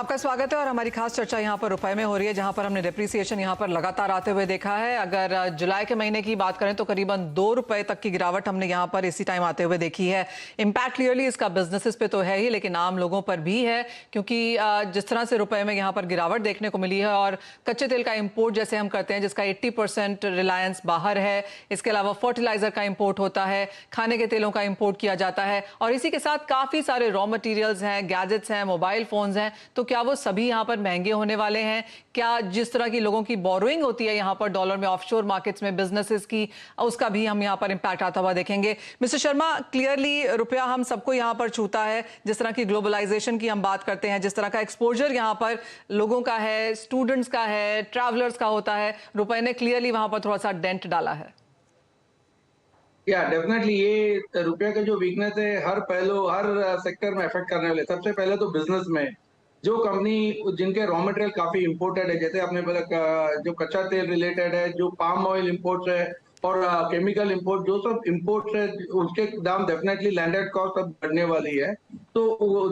आपका स्वागत है और हमारी खास चर्चा यहाँ पर रुपए में हो रही है, जहाँ पर हमने डिप्रिसिएशन यहाँ पर लगातार आते हुए देखा है। अगर जुलाई के महीने की बात करें तो करीबन 2 रुपए तक की गिरावट हमने यहाँ पर इसी टाइम आते हुए देखी है। इम्पैक्ट क्लियरली इसका बिजनेसेस पे तो है ही, लेकिन आम लोगों पर भी है, क्योंकि जिस तरह से रुपए में यहाँ पर गिरावट देखने को मिली है और कच्चे तेल का इम्पोर्ट जैसे हम करते हैं जिसका 80% रिलायंस बाहर है, इसके अलावा फर्टिलाइजर का इम्पोर्ट होता है, खाने के तेलों का इम्पोर्ट किया जाता है और इसी के साथ काफी सारे रॉ मटेरियल्स हैं, गैजेट्स हैं, मोबाइल फोन्स हैं, तो क्या वो सभी यहाँ पर महंगे होने वाले हैं? क्या जिस तरह की लोगों की बोरोइंग होती है यहाँ पर डॉलर में ऑफशोर मार्केट्स में बिजनेसेस की, उसका भी हम यहाँ पर इंपैक्ट आता हुआ देखेंगे? मिस्टर शर्मा, क्लियरली रुपया हम सबको यहाँ पर छूता है। जिस तरह की ग्लोबलाइजेशन की हम बात करते हैं, जिस तरह का एक्सपोजर यहाँ पर लोगों का है, स्टूडेंट्स का है, ट्रैवलर्स का होता है, रुपए ने क्लियरली वहां पर थोड़ा सा डेंट डाला है। या डेफिनेटली ये रुपये का जो वीकनेस है हर पहलू हर सेक्टर में इफेक्ट करने वाले। सबसे पहले तो बिजनेस में जो कंपनी जिनके रॉ मटेरियल काफी इंपोर्टेड है, जैसे आपने बोला जो कच्चा तेल रिलेटेड है, जो पाम ऑयल इंपोर्ट्स है और केमिकल इंपोर्ट, जो सब इंपोर्ट्स है उसके दाम डेफिनेटली लैंडेड कॉस्ट अब बढ़ने वाली है। तो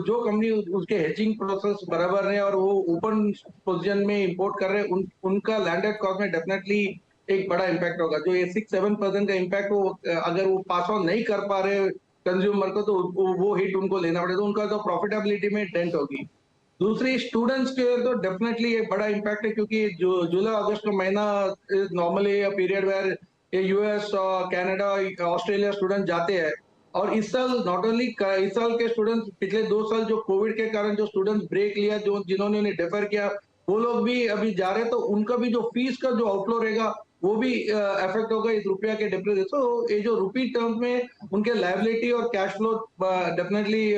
जो कंपनी उसके हेजिंग प्रोसेस बराबर है और वो ओपन पोजीशन में इंपोर्ट कर रहे हैं, उनका लैंडेड कॉस्ट में डेफिनेटली एक बड़ा इम्पैक्ट होगा। जो ये 6-7% का इम्पैक्ट वो अगर वो पास ऑन नहीं कर पा रहे कंज्यूमर को, तो वो हिट उनको लेना पड़ेगा, तो उनका तो प्रॉफिटेबिलिटी में डेंट होगी। दूसरी स्टूडेंट्स के तो डेफिनेटली एक बड़ा इम्पैक्ट है, क्योंकि जो जुलाई अगस्त का महीना normally a period where US Canada Australia student जाते हैं। और इस साल नॉट ओनली इस साल के स्टूडेंट्स, पिछले 2 साल जो कोविड के कारण जो स्टूडेंट्स ब्रेक लिया, जो जिन्होंने उन्हें डेफर किया, वो लोग भी अभी जा रहे हैं, तो उनका भी जो फीस का जो आउटफ्लो रहेगा वो भी इफेक्ट होगा इस रुपया के डिप्रेशन। तो ये जो रुपी टर्म्स में उनके लायबिलिटी और कैश फ्लो डेफिनेटली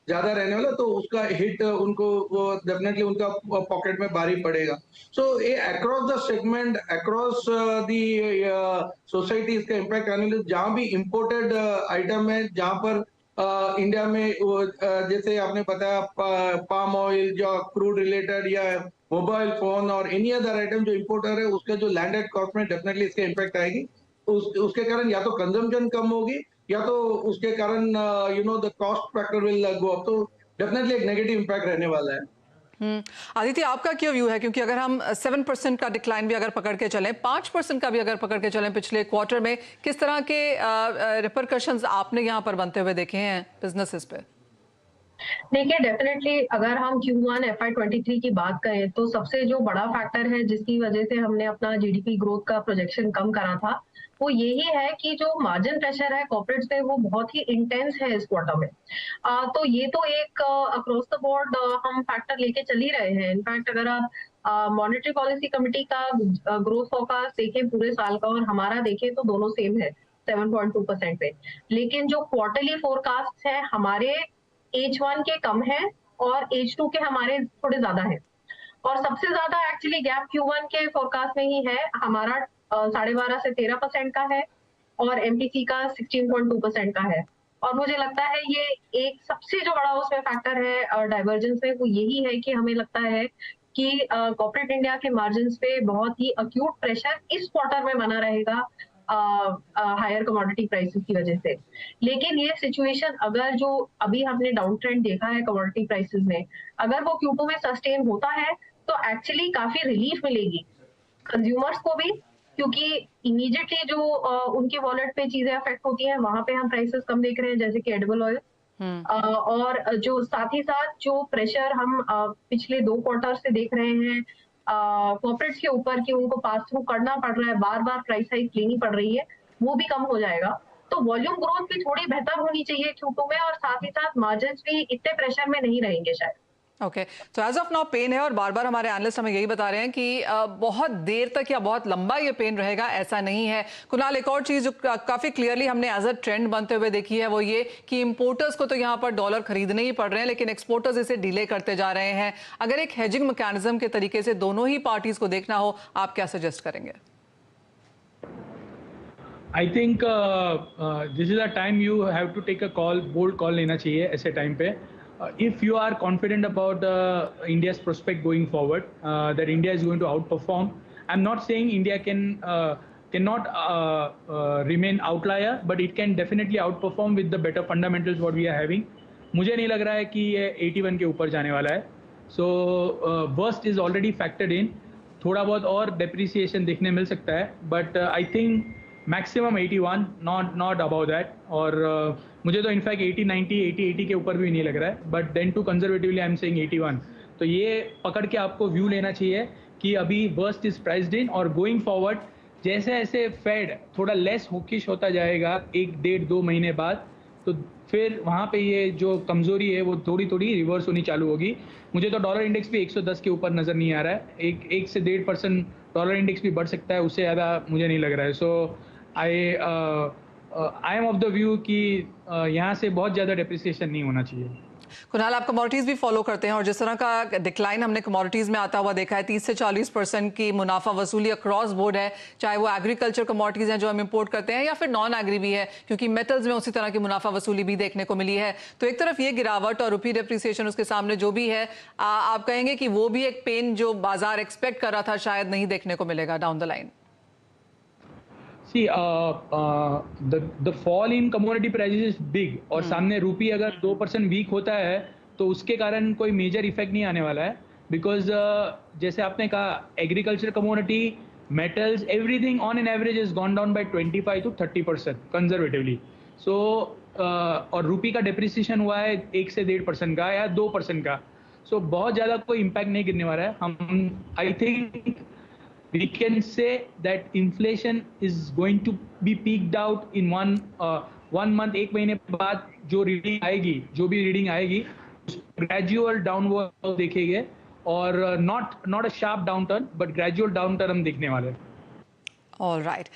ज्यादा रहने वाला, तो उसका हिट उनको वो डेफिनेटली उनका पॉकेट में भारी पड़ेगा। सो ये across the segment, across the society इसका इम्पैक्ट आने वाले। जहां भी इंपोर्टेड आइटम है, जहां पर इंडिया में जैसे आपने बताया पाम ऑयल जो क्रूड रिलेटेड या मोबाइल फोन और एनी अदर आइटम जो इंपोर्टर है, उसका जो लैंडेड कॉस्ट में डेफिनेटली इसका इम्पैक्ट आएगी। उसके कारण या तो कंजम्पशन कम होगी या तो उसके कारण the cost factor will go up. तो डेफिनेटली एक नेगेटिव इम्पैक्ट रहने वाला है। आदित्य, आपका क्या व्यू है? क्योंकि अगर हम 7% का डिक्लाइन भी अगर पकड़ के चलें, 5% का भी अगर पकड़ के चलें पिछले क्वार्टर में, किस तरह के रिपरकशंस आपने यहाँ पर बनते हुए देखे हैं बिजनेसेस पे? देखिए, डेफिनेटली अगर हम Q1 FY23 की बात करें तो सबसे जो बड़ा फैक्टर है जिसकी वजह से हमने अपना जीडीपी ग्रोथ का प्रोजेक्शन कम करा था, वो यही है कि जो मार्जिन प्रेशर है कॉर्पोरेट्स पे वो बहुत ही इंटेंस है इस क्वार्टर में। तो ये तो एक अक्रॉस द बोर्ड हम फैक्टर लेके चल ही रहे हैं। इनफैक्ट अगर आप मॉनेटरी पॉलिसी कमिटी का ग्रोथ फोरकास्ट देखें पूरे साल का और हमारा देखें तो दोनों सेम है 7.2% पे, लेकिन जो क्वार्टरली फोरकास्ट है हमारे H1 के कम है और H2 के हमारे थोड़े ज्यादा है। और सबसे ज्यादा एक्चुअली गैप Q1 के फोरकास्ट में ही है, हमारा 12.5 से 13% का है और MPC का 16.2% का है। और मुझे लगता है ये एक सबसे जो बड़ा उसमें फैक्टर है डाइवर्जेंस में, वो यही है कि हमें लगता है कि कॉर्पोरेट इंडिया के मार्जिन पे बहुत ही अक्यूट प्रेशर इस क्वार्टर में बना रहेगा हायर कमोडिटी प्राइसेस की वजह से। लेकिन ये सिचुएशन अगर जो अभी हमने डाउन ट्रेंड देखा है कमोडिटी प्राइसेस में, अगर वो Q2 में सस्टेन होता है तो एक्चुअली काफी रिलीफ मिलेगी कंज्यूमर्स को भी, क्योंकि इमीडिएटली जो उनके वॉलेट पे चीजें अफेक्ट होती हैं वहां पे हम प्राइसेस कम देख रहे हैं, जैसे कि एडिबल ऑयल। और जो साथ ही साथ जो प्रेशर हम पिछले 2 क्वार्टर से देख रहे हैं कॉर्पोरेट्स के ऊपर कि उनको पास थ्रू करना पड़ रहा है, बार बार प्राइस हाइक लेनी पड़ रही है, वो भी कम हो जाएगा। तो वॉल्यूम ग्रोथ भी थोड़ी बेहतर होनी चाहिए Q2 में, और साथ ही साथ मार्जिन्स भी इतने प्रेशर में नहीं रहेंगे शायद। ओके, तो एज ऑफ नाउ पेन है और बार बार हमारे एनालिस्ट हमें यही बता रहे हैं कि बहुत देर तक या बहुत लंबा ये पेन रहेगा, ऐसा नहीं है। कुणाल, एक और चीज जो काफी क्लियरली हमने एज अ ट्रेंड बनते हुए देखी है वो ये कि इंपोर्टर्स को तो यहाँ पर डॉलर खरीदने ही पड़ रहे हैं, लेकिन एक्सपोर्टर्स इसे डिले करते जा रहे हैं। अगर एक हेजिंग मैकेनिज्म के तरीके से दोनों ही पार्टीज को देखना हो, आप क्या सजेस्ट करेंगे? I think this is a time you have to take a call, bold call लेना चाहिए ऐसे टाइम पे। If you are confident about India's prospect going forward, that India is going to outperform. I'm not saying India cannot remain outlier, but it can definitely outperform with the better fundamentals what we are having. मुझे नहीं लग रहा है कि ये 81 के ऊपर जाने वाला है। So worst is already factored in. थोड़ा बहुत और डेप्रिसिएशन देखने मिल सकता है, but I think maximum 81, not about that. और मुझे तो इनफैक्ट 80, 90, 80 के ऊपर भी नहीं लग रहा है, but then to conservatively I am saying 81. तो ये पकड़ के आपको व्यू लेना चाहिए कि अभी वर्स्ट इज प्राइस्ड इन, और गोइंग फॉरवर्ड जैसे जैसे फेड थोड़ा लेस होकिश होता जाएगा 1, 1.5, 2 महीने बाद, तो फिर वहाँ पे ये जो कमजोरी है वो थोड़ी थोड़ी रिवर्स होनी चालू होगी. मुझे तो डॉलर इंडेक्स भी 110 के ऊपर नजर नहीं आ रहा है. 1 से 1.5% डॉलर इंडेक्स भी बढ़ सकता है, उससे ज़्यादा मुझे नहीं लग रहा है. So I am of the view कि यहाँ से बहुत ज़्यादा डेप्रिसिएशन नहीं होना चाहिए. कुणाल, आप कमोडिटीज भी फॉलो करते हैं और जिस तरह का डिक्लाइन हमने कमोडिटीज में आता हुआ देखा है, 30 से 40% की मुनाफा वसूली अक्रॉस बोर्ड है, चाहे वो एग्रीकल्चर कमोडिटीज हैं जो हम इंपोर्ट करते हैं या फिर नॉन एग्री भी है, क्योंकि मेटल्स में उसी तरह की मुनाफा वसूली भी देखने को मिली है. तो एक तरफ ये गिरावट और रुपी डेप्रिसिएशन उसके सामने जो भी है, आप कहेंगे कि वो भी एक पेन जो बाजार एक्सपेक्ट कर रहा था शायद नहीं देखने को मिलेगा down the line? See, the fall in commodity prices is big, और सामने रूपी अगर 2% वीक होता है तो उसके कारण कोई मेजर इफेक्ट नहीं आने वाला है. बिकॉज जैसे आपने कहा, agriculture commodity, metals, everything on an average is gone down by 25 to 30% conservatively. So और रूपी का डेप्रिसिएशन हुआ है 1 से 1.5% का या 2% का. सो बहुत ज़्यादा कोई इम्पैक्ट नहीं गिरने वाला है. हम I think we can say that inflation is going to be peaked out in one month. 1 महीने बाद जो रीडिंग आएगी, जो भी रीडिंग आएगी, ग्रेजुअल डाउनवर्ड देखेंगे, और not a sharp downturn but gradual downturn हम देखने वाले हैं. ऑल राइट,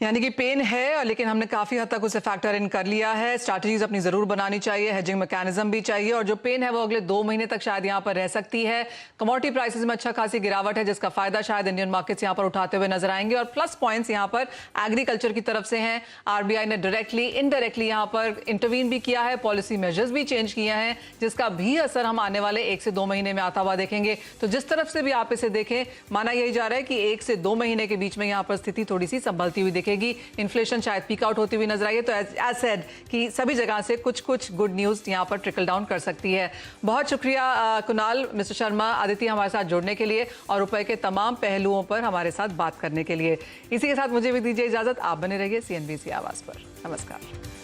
यानी कि पेन है लेकिन हमने काफ़ी हद तक उसे फैक्टर इन कर लिया है. स्ट्रैटेजीज अपनी ज़रूर बनानी चाहिए, हेजिंग मैकेनिज्म भी चाहिए, और जो पेन है वो अगले 2 महीने तक शायद यहाँ पर रह सकती है. कमोडिटी प्राइसेस में अच्छा खासी गिरावट है जिसका फायदा शायद इंडियन मार्केट्स यहाँ पर उठाते हुए नजर आएंगे. और प्लस पॉइंट्स यहाँ पर एग्रीकल्चर की तरफ से हैं. आरबीआई ने डायरेक्टली इनडायरेक्टली यहाँ पर इंटरवीन भी किया है, पॉलिसी मेजर्स भी चेंज किए हैं, जिसका भी असर हम आने वाले 1 से 2 महीने में आता हुआ देखेंगे. तो जिस तरफ से भी आप इसे देखें, माना यही जा रहा है कि 1 से 2 महीने के बीच में यहाँ पर स्थिति थोड़ी सी संभलती हुई दिखेगी. इन्फ्लेशन शायद पीक आउट होती हुई नजर आई है. तो एज सेड कि सभी जगह से कुछ गुड न्यूज यहां पर ट्रिकल डाउन कर सकती है. बहुत शुक्रिया कुणाल, मिस्टर शर्मा, आदित्य हमारे साथ जुड़ने के लिए और रुपए के तमाम पहलुओं पर हमारे साथ बात करने के लिए. इसी के साथ मुझे भी दीजिए इजाजत. आप बने रहिए CNBC आवाज पर. नमस्कार.